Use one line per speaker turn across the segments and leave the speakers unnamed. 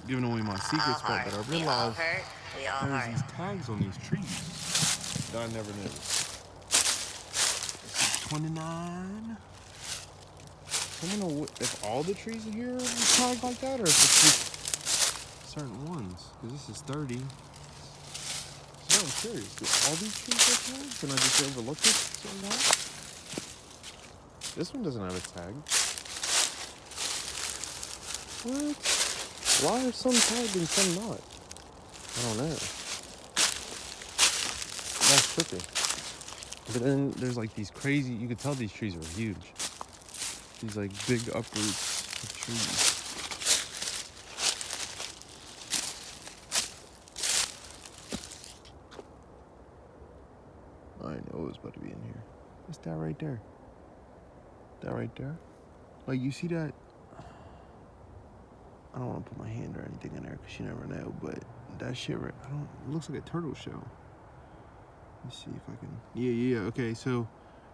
giving away my secrets, but I realized there's these tags on these trees that I never noticed. 29. I don't know if all the trees in here are tagged like that, or if it's just certain ones. Because this is 30. So I'm curious. Do all these trees have tags? And I just overlooked it somehow? This one doesn't have a tag. What? Why are some tagged and some not? I don't know. That's trippy. But then there's like these crazy, you could tell these trees are huge. These like big uproots of trees. I know it was about to be in here. What's that right there? That right there? Like, you see that? I don't want to put my hand or anything in there because you never know, but that shit right, it looks like a turtle shell. Let's see if I can, yeah, okay, so,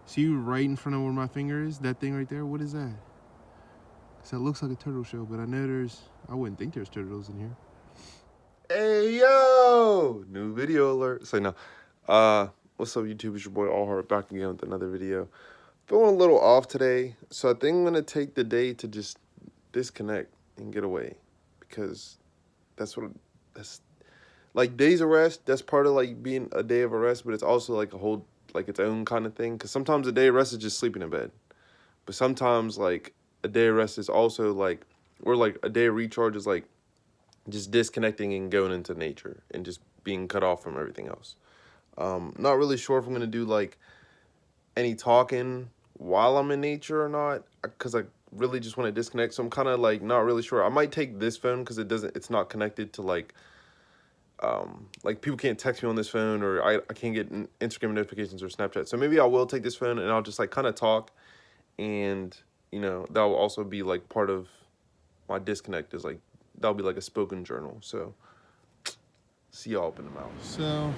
see right in front of where my finger is? That thing right there, what is that? Because that looks like a turtle shell, but I know I wouldn't think there's turtles in here. Hey, yo! New video alert. Say no. What's up, YouTube? It's your boy allhxrt back again with another video. Feeling a little off today, so I think I'm going to take the day to just disconnect and get away. Because that's like days of rest, that's part of like being a day of a rest, but it's also like a whole, like its own kind of thing. Because sometimes a day of rest is just sleeping in bed. But sometimes like a day of rest is also like, or like a day of recharge is like just disconnecting and going into nature and just being cut off from everything else. Not really sure if I'm going to do like any talking while I'm in nature or not, because I really just want to disconnect. So I'm kind of like not really sure. I might take this phone because it's not connected to like people can't text me on this phone, or I can't get Instagram notifications or Snapchat. So maybe I will take this phone and I'll just like kind of talk, and you know, that will also be like part of my disconnect, is like that'll be like a spoken journal. So see y'all up in the mouth. So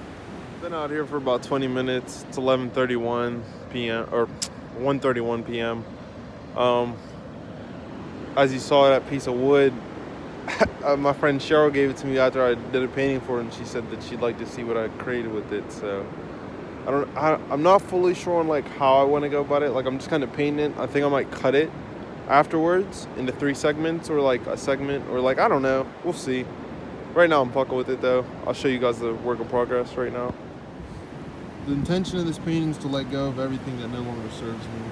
been out here for about 20 minutes. It's 11:31 p.m. or 1:31 p.m. As you saw, that piece of wood, my friend Cheryl gave it to me after I did a painting for her, and she said that she'd like to see what I created with it. So I'm not fully sure on like how I want to go about it. Like, I'm just kind of painting it. I think I might cut it afterwards into 3 segments, or like a segment, or like, I don't know. We'll see. Right now I'm fucking with it though. I'll show you guys the work in progress right now. The intention of this painting is to let go of everything that no longer serves me.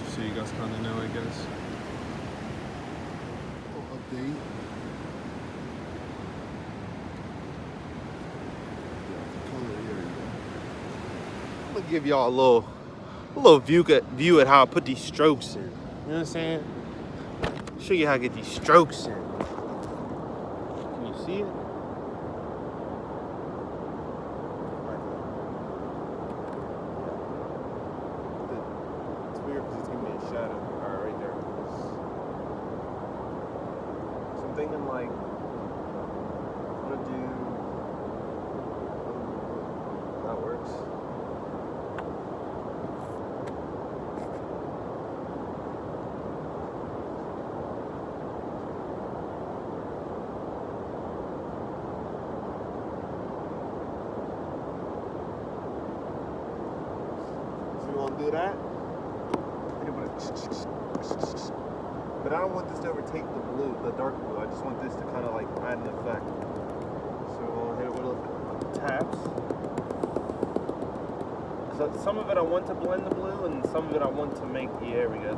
Just so you guys kind of know, I guess. Little update. I'm gonna give y'all a little view at how I put these strokes in. You know what I'm saying? Show you how I get these strokes in. Can you see it? It's weird because it's giving me a shadow. Alright, right there. So I'm thinking like, I'm gonna do, that works. Do that, but I don't want this to overtake the blue, the dark blue. I just want this to kind of like add an effect. So we'll hit it with taps. So some of it I want to blend the blue, and some of it I want to make, yeah, there we go,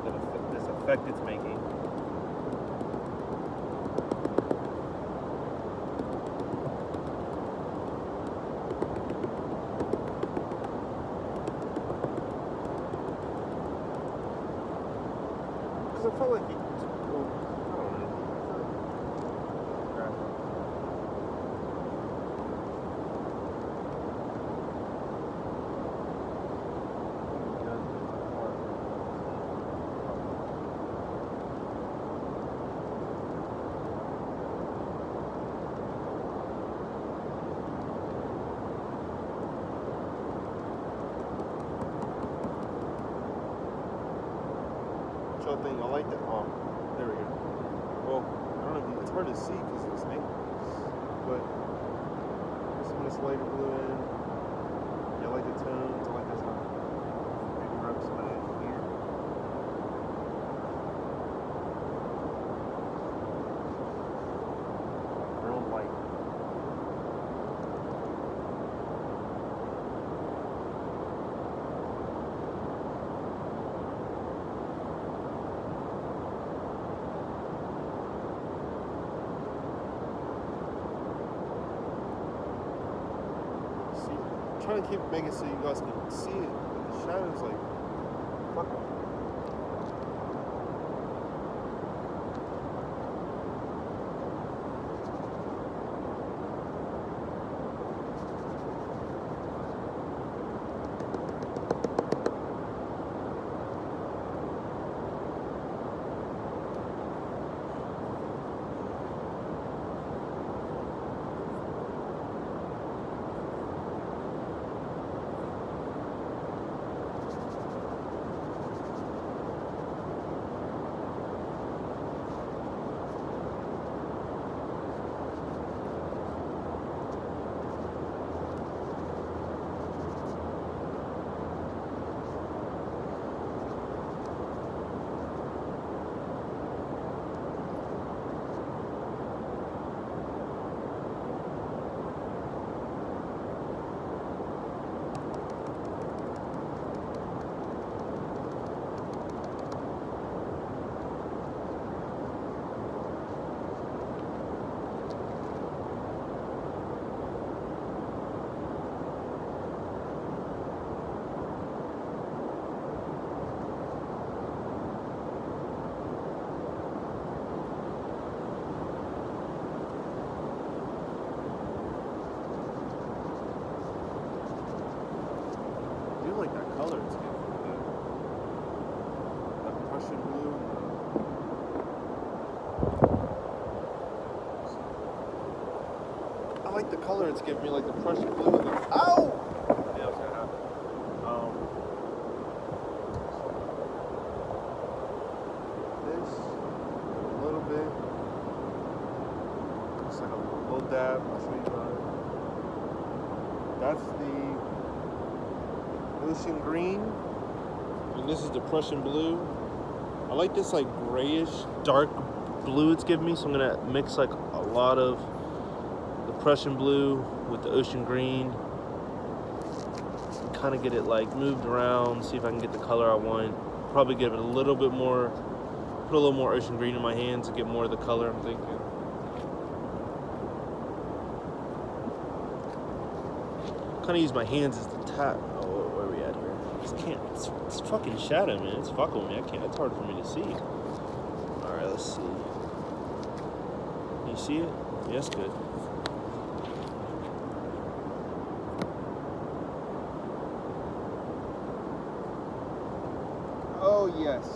this effect it's making. I felt like I don't know. Thing. I like that. Oh, there we go. Well, I don't know if it's hard to see because of this angle. but put some of this lighter blue in. Yeah, I like the tones. I like this one. Maybe rub some of that in here. Real light. Trying to keep it making so you guys can see it, but the shadows like fuck. Like that color it's giving me, that Prussian blue. I like the color it's giving me, like the Prussian blue. And the, ow! Yeah, what's gonna happen? This a little bit, just like a little dab. I'll show you guys. That's the ocean green, and this is the Prussian blue. I like this like grayish dark blue it's giving me, so I'm gonna mix like a lot of the Prussian blue with the ocean green, kind of get it like moved around, see if I can get the color I want. Probably give it a little bit more, put a little more ocean green in my hands to get more of the color I'm thinking. Kind of use my hands as the tap. It's fucking shadow, man. It's fucking with me. I can't. It's hard for me to see. All right, let's see. Can you see it? Yeah, that's good. Oh yes.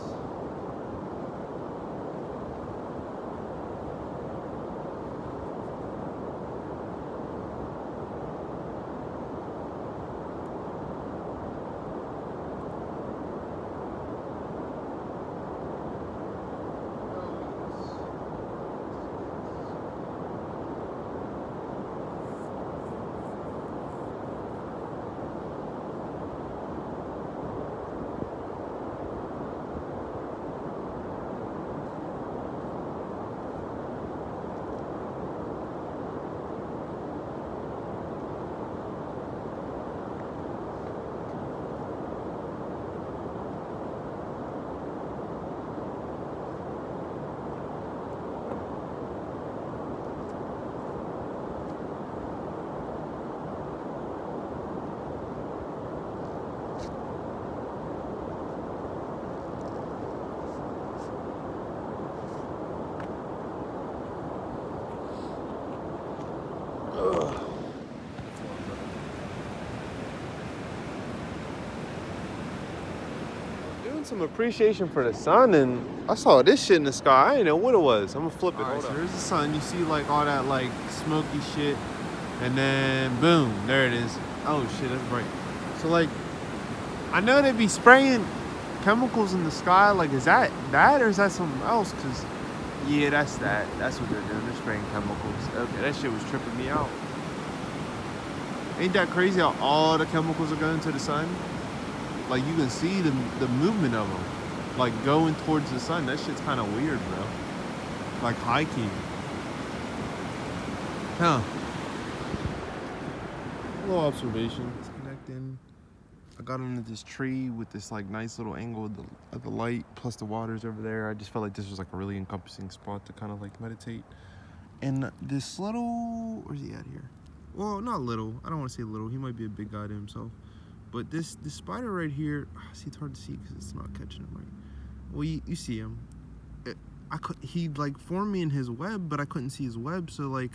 Some appreciation for the sun, and I saw this shit in the sky. I didn't know what it was. I'm gonna flip it. Alright, so there's the sun. You see like all that like smoky shit, and then boom, there it is. Oh shit, that's bright. So like, I know they'd be spraying chemicals in the sky. Like, is that or is that something else? Cause Yeah, that's that. That's what they're doing. They're spraying chemicals. Okay, that shit was tripping me out. Ain't that crazy how all the chemicals are going to the sun? Like, you can see the movement of them. Like, going towards the sun. That shit's kind of weird, bro. Like, high key. Huh. A little observation. It's connecting. I got under this tree with this, like, nice little angle of the light, plus the water's over there. I just felt like this was, like, a really encompassing spot to kind of, like, meditate. And this little... Where's he at here? Well, not little. I don't want to say little. He might be a big guy to himself. But this spider right here... See, it's hard to see because it's not catching him right. Well, you see him. He, like, formed me in his web, but I couldn't see his web. So, like,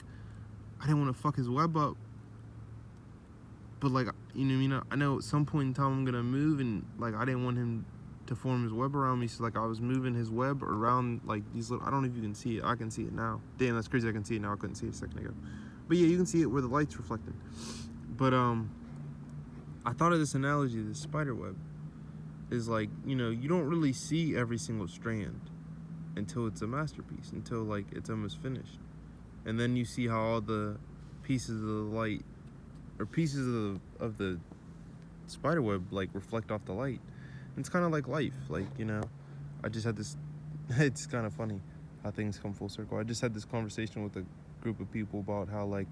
I didn't want to fuck his web up. But, like, you know what I mean? I know at some point in time I'm going to move, and, like, I didn't want him to form his web around me. So, like, I was moving his web around, like, these little... I don't know if you can see it. I can see it now. Damn, that's crazy. I can see it now. I couldn't see it a second ago. But, yeah, you can see it where the light's reflecting. But, I thought of this analogy, this spider web, is like, you know, you don't really see every single strand until it's a masterpiece, until, like, it's almost finished. And then you see how all the pieces of the light, or pieces of the spider web, like, reflect off the light. And it's kind of like life, like, you know, I just had this, it's kind of funny how things come full circle. I just had this conversation with a group of people about how, like,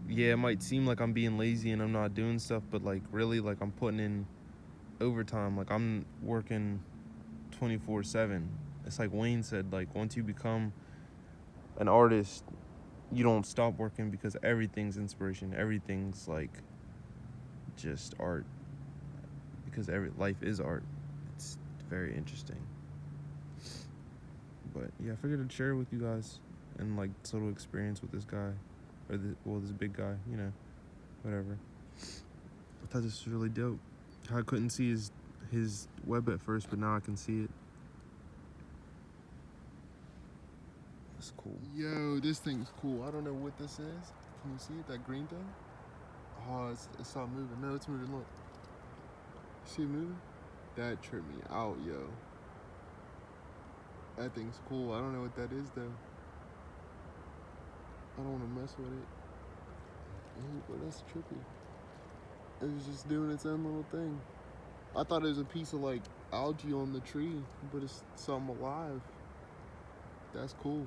yeah, it might seem like I'm being lazy and I'm not doing stuff, but, like, really, like, I'm putting in overtime. Like, I'm working 24/7. It's like Wayne said, like, once you become an artist, you don't stop working because everything's inspiration. Everything's, like, just art. Because life is art. It's very interesting. But, yeah, I figured I'd share it with you guys and, like, this little experience with this guy. Or, this big guy, you know, whatever. I thought this was really dope. I couldn't see his web at first, but now I can see it. That's cool. Yo, this thing's cool. I don't know what this is. Can you see it, that green thing? Oh, it's not moving. No, it's moving, look. See it moving? That tripped me out, yo. That thing's cool. I don't know what that is, though. I don't want to mess with it. Hey, but that's trippy. It was just doing its own little thing. I thought it was a piece of, like, algae on the tree, but it's something alive. That's cool.